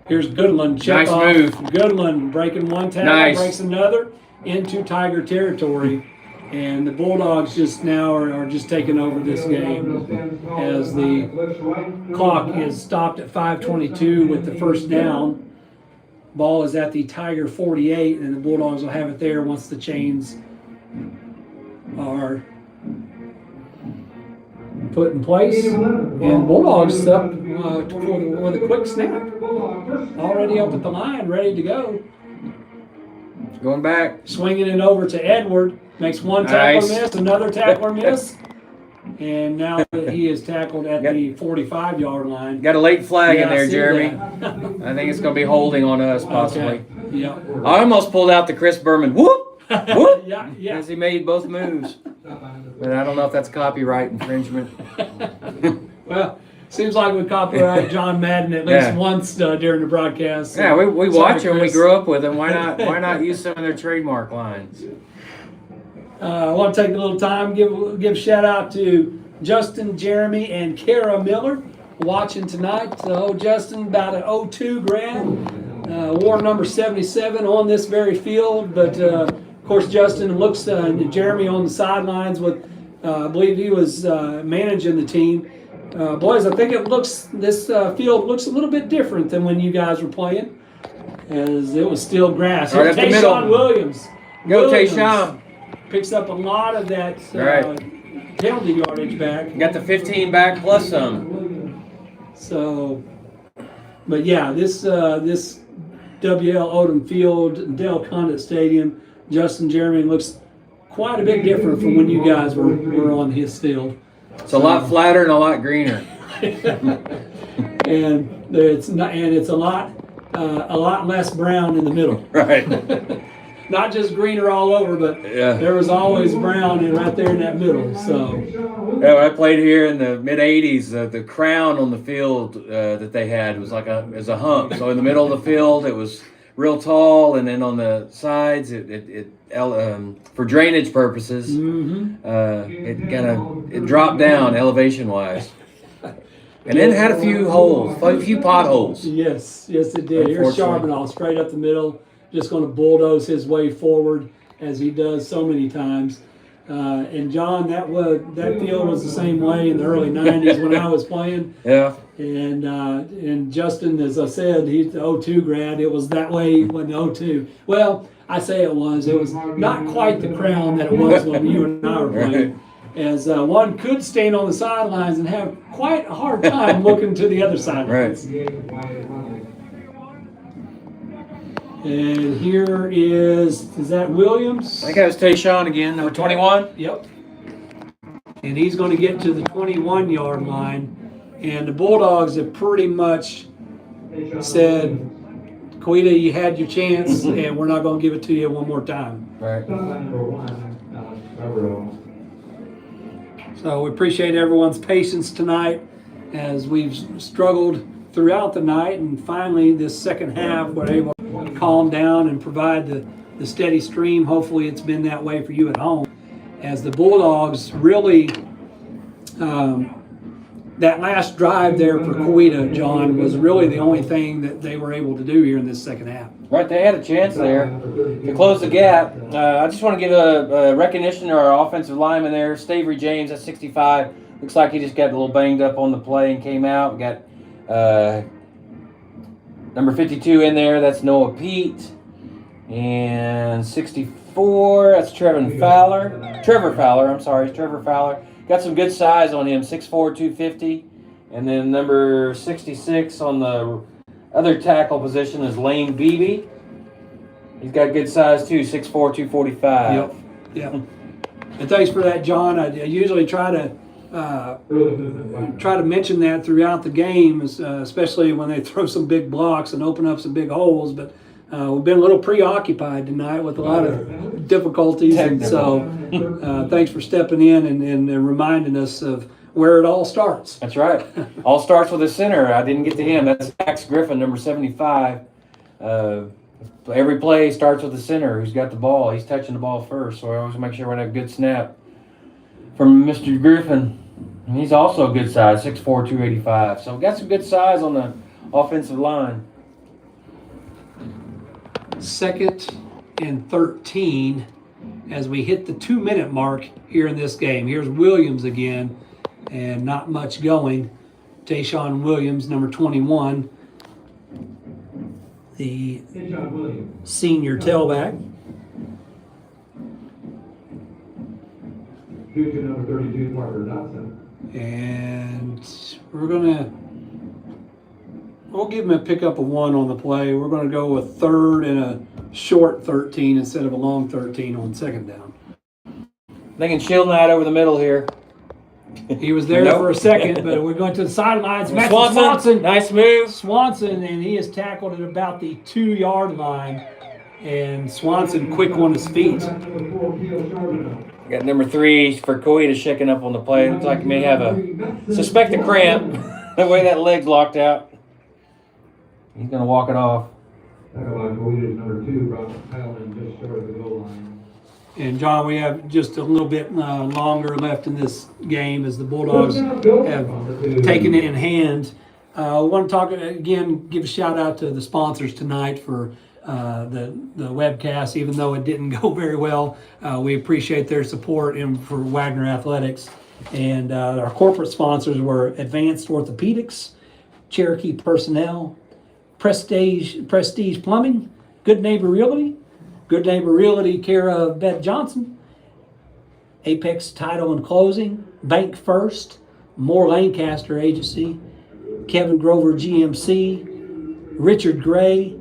Here's Goodland. Check Nice off. move. Goodland breaking one tackle, Nice. breaks another into Tiger territory. And the Bulldogs just now are just taking over this game as the clock is stopped at 5:22 with the first down. Ball is at the Tiger 48, and the Bulldogs will have it there once the chains are put in place. And Bulldogs up with a quick snap. Already up at the line, ready to go. Going back. Swinging it over to Edward. Makes one tackle Nice. miss, another tackler miss. And now that he is tackled at the 45-yard line. Got a late flag Yeah, in I there, see Jeremy. that. I think it's going to be holding on us, possibly. Okay. Yeah. I almost pulled out the Chris Berman whoop, whoop, Yeah. as he made both moves. But I don't know if that's copyright infringement. Well, seems like we copyright John Madden at least Yeah. once during the broadcast. Yeah, we Sorry, watch them. We Chris. grew up with them. Why not use some of their trademark lines? I want to take a little time, give shout out to Justin, Jeremy, and Kara Miller watching tonight. So Justin, about an 02 grad, wore number 77 on this very field. But of course, Justin looks Jeremy on the sidelines with, I believe he was managing the team. Boys, I think this field looks a little bit different than when you guys were playing, as it was still grass. Right up the Tayshawn middle. Williams. Go, Williams Tayshawn. Picks up a lot of that Right. penalty yardage back. Got the 15 back plus some. So, but yeah, this WL Odom Field, Dale Condit Stadium, Justin Jeremy looks quite a bit different from when you guys were on his field. It's a lot flatter and a lot greener. And it's a lot less brown in the middle. Right. Not just greener all over, but Yeah. there was always brown right there in that middle. So. Yeah, when I played here in the mid '80s, the crown on the field that they had was like a hump. So in the middle of the field, it was real tall, and then on the sides, for drainage purposes, it dropped down elevation wise, and then had a few potholes. Yes, it did. Here's Unfortunately. Charbonneau straight up the middle, just going to bulldoze his way forward as he does so many times. And John, that field was the same way in the early '90s when I was playing. Yeah. And Justin, as I said, he's the 02 grad. It was that way when the 02. Well, I say it was not quite the crown that it was when you and I were playing. As one could stand on the sidelines and have quite a hard time looking to the other sidelines. And here is that Williams? I think that was Tayshawn again, number 21. Yep. And he's going to get to the 21-yard line. And the Bulldogs have pretty much said, Quita, you had your chance, and we're not going to give it to you one more time. Right. So we appreciate everyone's patience tonight as we've struggled throughout the night, and finally this second half we're able to calm down and provide the steady stream. Hopefully it's been that way for you at home, as the Bulldogs really that last drive there for Quita, John, was really the only thing that they were able to do here in this second half. Right, they had a chance there to close the gap. I just want to give a recognition to our offensive lineman there, Stavery James at 65. Looks like he just got a little banged up on the play and came out. Got number 52 in there, that's Noah Pete. And 64, that's Trevor Fowler. Got some good size on him, 6'4", 250. And then number 66 on the other tackle position is Lane Beebe. He's got good size too, 6'4", 245. Yep. And thanks for that, John. I usually try to mention that throughout the game, especially when they throw some big blocks and open up some big holes. But we've been a little preoccupied tonight with a lot of difficulties, and so thanks for stepping in and reminding us of where it all starts. That's right. All starts with a center. I didn't get to him. That's Max Griffin, number 75. Every play starts with the center who's got the ball. He's touching the ball first, so I always make sure we have a good snap from Mr. Griffin. And he's also a good size, 6'4", 285. So we got some good size on the offensive line. 2nd and 13 as we hit the 2-minute mark here in this game. Here's Williams again, and not much going. Tayshawn Williams, number 21, the senior tailback. Future number 32, Parker Dotson. And we'll give him a pickup of 1 on the play. We're going to go with 3rd and a short 13 instead of a long 13 on 2nd down. Thinking shield night over the middle here. He was there for a second, but we're going to the sidelines. Swanson, nice move. Swanson, and he is tackled at about the 2-yard line. And Swanson quick on his feet. Got number 3 for Coita shaking up on the play. Looks like he may have a suspected cramp. The way that leg's locked out. He's going to walk it off. Number 2, Robert Kyleman, just short of the goal line. And John, we have just a little bit longer left in this game as the Bulldogs have taken it in hand. I want to talk again, give a shout out to the sponsors tonight for the webcast, even though it didn't go very well. We appreciate their support and for Wagner Athletics. And our corporate sponsors were Advanced Orthopedics, Cherokee Personnel, Prestige Plumbing, Good Neighbor Realty care of Beth Johnson, Apex Title and Closing, Bank First, Moore Lancaster Agency, Kevin Grover GMC, Richard Gray,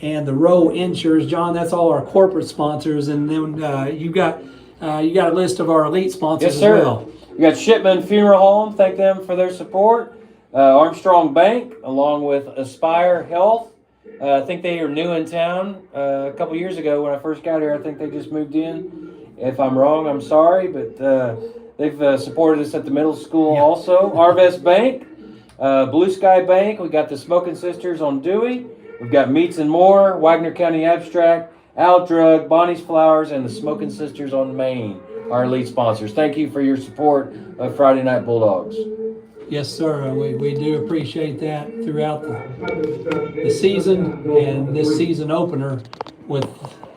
and the Rowe Insurance. John, that's all our corporate sponsors, and then you got a list of our elite sponsors Yes, sir. as well. We got Shipman Funeral Home. Thank them for their support. Armstrong Bank, along with Aspire Health. I think they are new in town. A couple years ago when I first got here, I think they just moved in. If I'm wrong, I'm sorry, but they've supported us at the middle school also. Arvest Bank, Blue Sky Bank. We got the Smoking Sisters on Dewey. We've got Meats and More, Wagner County Abstract, Al Drug, Bonnie's Flowers, and the Smoking Sisters on Main, our elite sponsors. Thank you for your support of Friday Night Bulldogs. Yes, sir. We do appreciate that throughout the season and this season opener with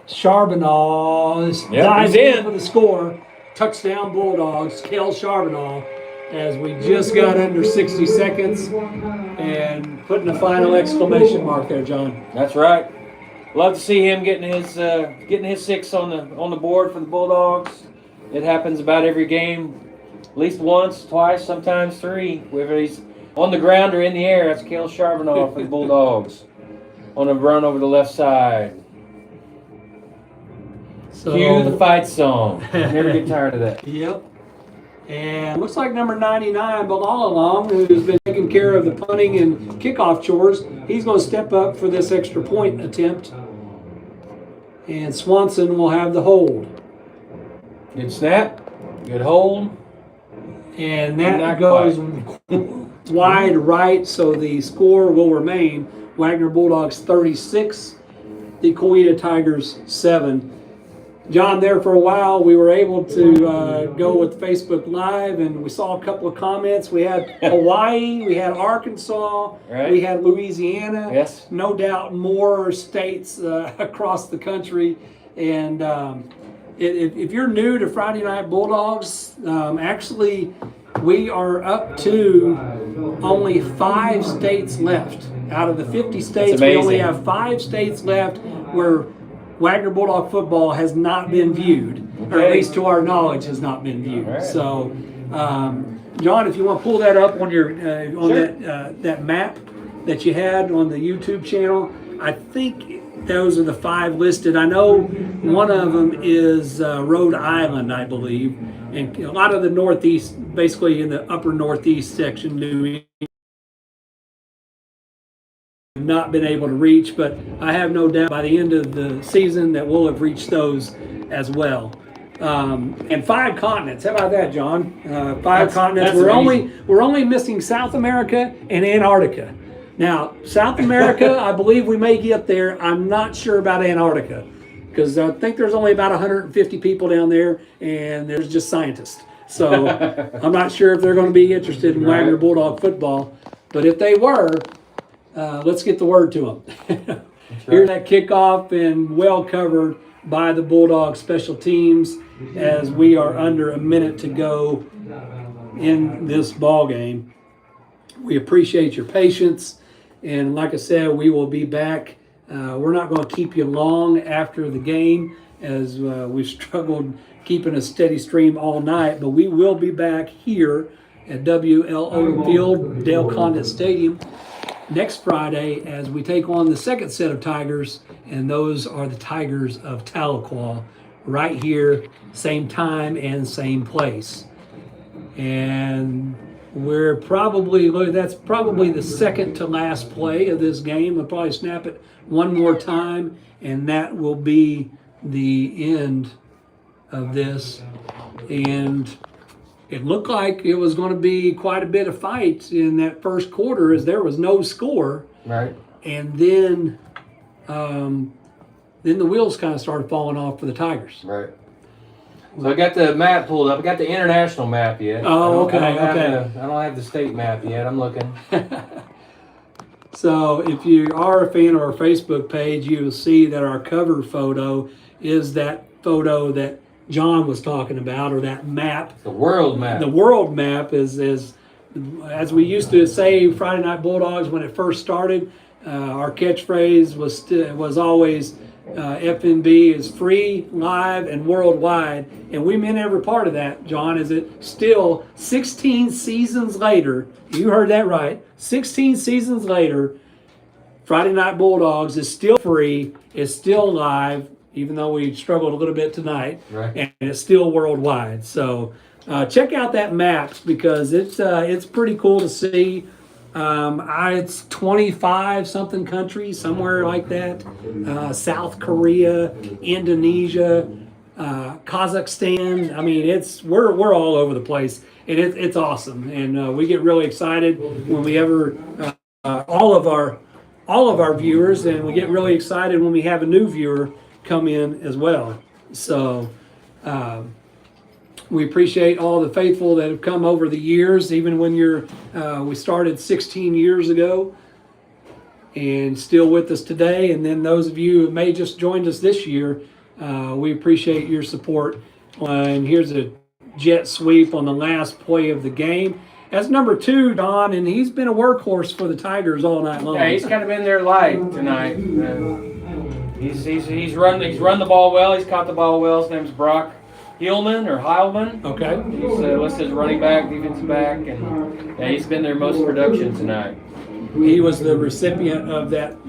Charbonneau dives in for the score. Touchdown Bulldogs, Kel Charbonneau, as we just got under 60 seconds and putting a final exclamation mark there, John. That's right. Love to see him getting his 6 on the board for the Bulldogs. It happens about every game. At least once, twice, sometimes 3. Whether he's on the ground or in the air, that's Cale Charbonneau for the Bulldogs on a run over the left side. So, cue the fight song. Never get tired of that. Yep. And looks like number 99, Bilal Along, who's been taking care of the punting and kickoff chores, he's going to step up for this extra point attempt. And Swanson will have the hold. Good snap. Good hold. And that goes wide right, so the score will remain Wagner Bulldogs 36, the Coita Tigers 7. John, there for a while, we were able to go with Facebook Live, and we saw a couple of comments. We had Hawaii, we had Arkansas, right. We had Louisiana. Yes. No doubt more states across the country. And if you're new to Friday Night Bulldogs, actually we are up to only 5 states left. Out of the 50 states, we only have 5 states left where Wagner Bulldog football has not been viewed, or at least to our knowledge has not been viewed. Right. So, John, if you want to pull that up on your that map that you had on the YouTube channel, I think those are the 5 listed. I know one of them is Rhode Island, I believe, and a lot of the Northeast, basically in the upper Northeast section, New England, not been able to reach, but I have no doubt by the end of the season that we'll have reached those as well. And 5 continents. How about that, John? 5 continents. We're only missing South America and Antarctica. Now, South America, I believe we may get there. I'm not sure about Antarctica because I think there's only about 150 people down there, and there's just scientists. So I'm not sure if they're going to be interested in Wagner Bulldog football. But if they were, let's get the word to them. Here's that kickoff, and well covered by the Bulldog special teams as we are under a minute to go in this ball game. We appreciate your patience, and like I said, we will be back. We're not going to keep you long after the game as we've struggled keeping a steady stream all night, but we will be back here at W.L. Odom Field, Dale Condit Stadium, next Friday as we take on the second set of Tigers, and those are the Tigers of Tahlequah, right here, same time and same place. And that's probably the second to last play of this game. We'll probably snap it one more time, and that will be the end of this. And it looked like it was going to be quite a bit of fight in that first quarter, as there was no score. Right. And then the wheels kind of started falling off for the Tigers. Right. So I got the map pulled up. I got the international map yet. Oh, okay, I okay. don't have the state map yet. I'm looking. So if you are a fan of our Facebook page, you will see that our cover photo is that photo that John was talking about, or that map. The world map. The world map is as we used to say, Friday Night Bulldogs, when it first started, our catchphrase was always FNB is free, live, and worldwide. And we meant every part of that, John. Is it still 16 seasons later? You heard that right. 16 seasons later, Friday Night Bulldogs is still free, is still live, even though we struggled a little bit tonight, right. And it's still worldwide. So check out that map, because it's pretty cool to see. It's 25 something countries, somewhere like that. South Korea, Indonesia, Kazakhstan. I mean, we're all over the place, and it's awesome. And we get really excited when we ever all of our viewers, and we get really excited when we have a new viewer come in as well. So we appreciate all the faithful that have come over the years, even when we started 16 years ago and still with us today. And then those of you who may just joined us this year, we appreciate your support. And here's a jet sweep on the last play of the game. That's number 2, Don, and he's been a workhorse for the Tigers all night long. Yeah, he's kind of been their light tonight. He's run the ball well. He's caught the ball well. His name's Brock Heilman. Okay. He's listed as running back, defensive back, and yeah, he's been their most production tonight. He was the recipient of that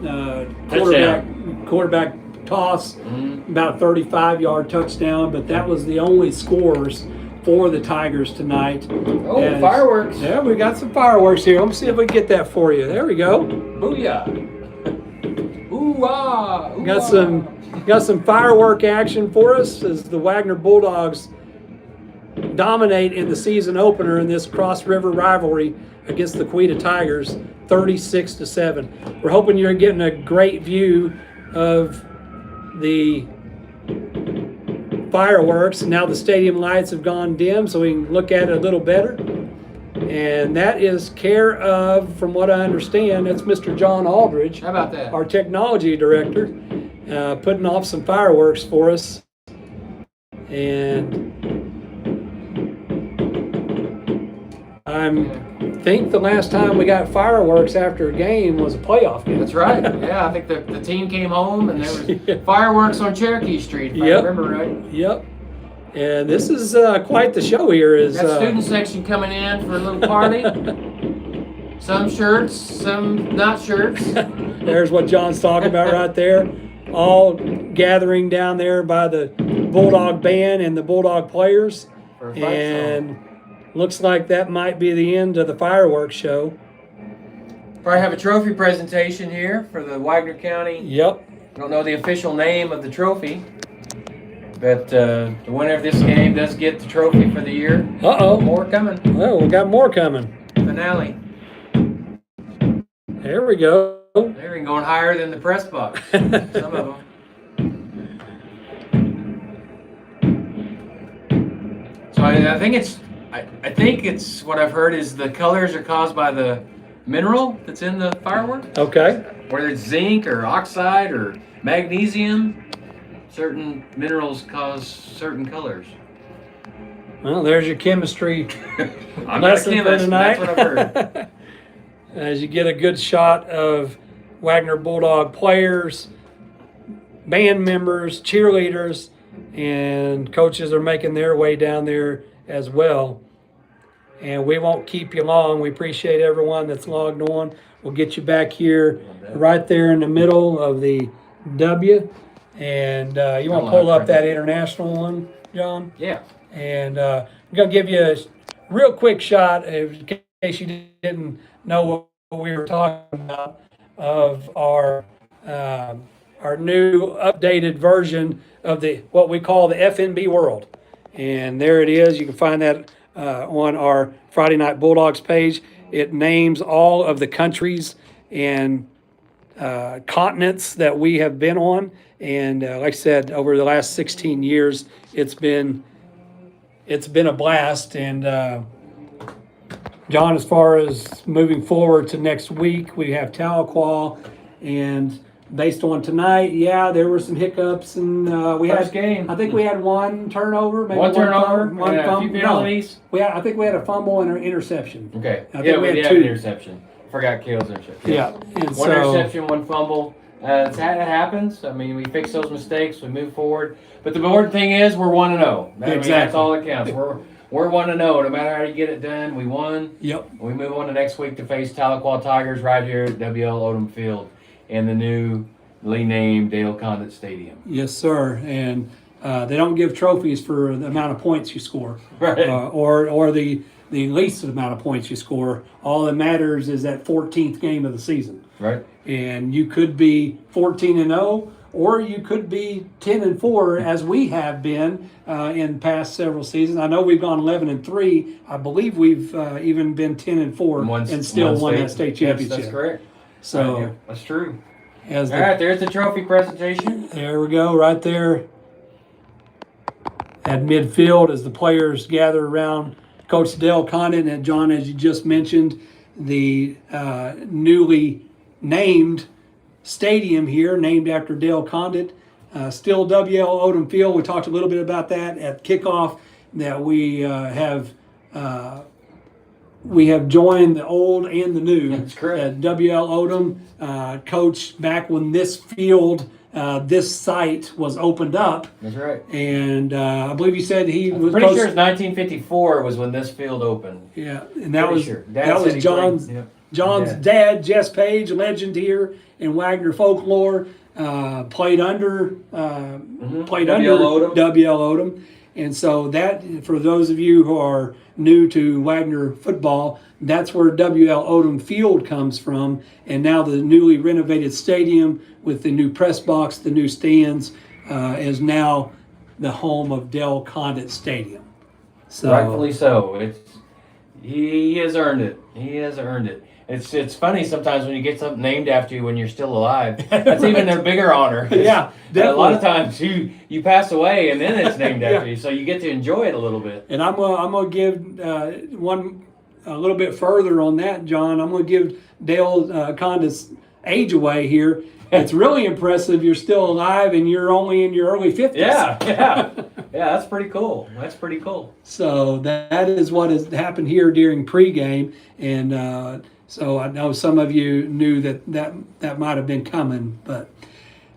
quarterback toss, about 35-yard touchdown, but that was the only scores for the Tigers tonight. Oh, fireworks. Yeah, we got some fireworks here. Let me see if we can get that for you. There we go. Booyah. Ooh-ah. Got some firework action for us as the Wagner Bulldogs dominate in the season opener in this Cross River rivalry against the Coweta Tigers, 36-7. We're hoping you're getting a great view of the fireworks. Now the stadium lights have gone dim, so we can look at it a little better. And that is care of, from what I understand, that's Mr. John Aldridge. How about that? Our technology director, putting off some fireworks for us. And I think the last time we got fireworks after a game was a playoff game. That's right. Yeah, I think the team came home and there was fireworks on Cherokee Street, if I remember right. Yep. And this is quite the show here. Got student section coming in for a little party. Some shirts, some not shirts. There's what John's talking about right there. All gathering down there by the Bulldog band and the Bulldog players. And looks like that might be the end of the fireworks show. Probably have a trophy presentation here for the Wagner County. Yep. Don't know the official name of the trophy, but the winner of this game does get the trophy for the year. Uh-oh. More coming. Well, we got more coming. Finale. There we go. They're even going higher than the press box. Some of them. So I think it's what I've heard is the colors are caused by the mineral that's in the firework. Okay. Whether it's zinc or oxide or magnesium, certain minerals cause certain colors. Well, there's your chemistry I'm not a lesson for chemist, tonight. that's what I've heard. As you get a good shot of Wagner Bulldog players, band members, cheerleaders, and coaches are making their way down there as well. and we won't keep you long. We appreciate everyone that's logged on. We'll get you back here right there in the middle of the W. And you want to pull up that international one, John? Yeah. And I'm going to give you a real quick shot, in case you didn't know what we were talking about, of our new updated version of what we call the FNB World. And there it is. You can find that on our Friday Night Bulldogs page. It names all of the countries and continents that we have been on. And like I said, over the last 16 years, it's been a blast. And John, as far as moving forward to next week, we have Tahlequah, and based on tonight, yeah, there were some hiccups, and we First had game. I think we had one turnover, maybe One turnover, fumble, one and a fumble. few penalties. I think we had a fumble and an interception. Okay. I think Yeah, we had we had two. an interception. Forgot Kale's interception. Yeah, and One so interception, one fumble. It happens. I mean, we fix those mistakes. We move forward. But the important thing is we're 1-0. I mean, Exactly. that's all that counts. We're 1-0. No matter how you get it done, we won. Yep. We move on to next week to face Tahlequah Tigers right here at WL Odom Field in the newly named Dale Condit Stadium. Yes, sir. And they don't give trophies for the amount of points you score, Right. or the least amount of points you score. All that matters is that 14th game of the season. Right. And you could be 14-0, or you could be 10-4, as we have been in past several seasons. I know we've gone 11-3. I believe we've even been 10-4 and still won that state championship. That's correct. So Yeah, that's true. as All right, there's the trophy presentation. there we go, right there at midfield as the players gather around Coach Dale Condon. And John, as you just mentioned, the newly named stadium here, named after Dale Condit, still WL Odom Field. We talked a little bit about that at kickoff, that we have joined the old and the new. That's correct. At WL Odom, Coach, back when this field, this site was opened up, That's right. and I believe you said he was Pretty sure it's 1954 was when this field opened. Yeah, and that Pretty was sure. Dad that said was he John's played, yep. John's dad, Jess Page, legend here in Wagner folklore. Played under WL WL Odom, and so that, for those of you who are new to Wagner football, that's where WL Odom Field comes from. And now the newly renovated stadium with the new press box, the new stands, is now the home of Dale Condit Stadium. So Rightfully so. He has earned it. He has earned it. It's funny sometimes when you get something named after you when you're still alive. That's even their bigger honor. Yeah, A lot of times you pass away and then it's named after you, so you get to enjoy it a little bit. And I'm gonna give one a little bit further on that, John. I'm gonna give Dale Condit's age away here. It's really impressive. You're still alive and you're only in your early 50s. Yeah. That's pretty cool. That's pretty cool. So that is what has happened here during pregame, and so I know some of you knew that might have been coming, but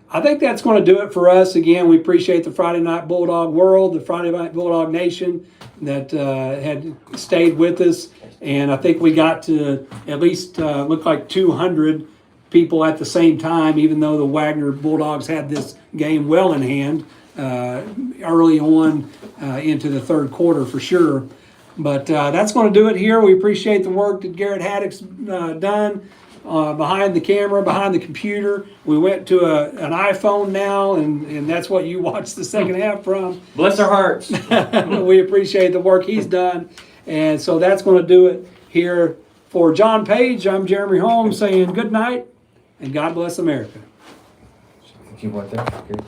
I think that's going to do it for us. Again, we appreciate the Friday Night Bulldog world, the Friday Night Bulldog Nation that had stayed with us, and I think we got to at least look like 200 people at the same time, even though the Wagner Bulldogs had this game well in hand early on into the third quarter for sure. But that's going to do it here. We appreciate the work that Garrett Haddock's done behind the camera, behind the computer. We went to an iPhone now, and that's what you watched the second half from. Bless our hearts. We appreciate the work he's done. And so that's going to do it here for John Page. I'm Jeremy Holmes saying good night and God bless America. Keep right there. Good.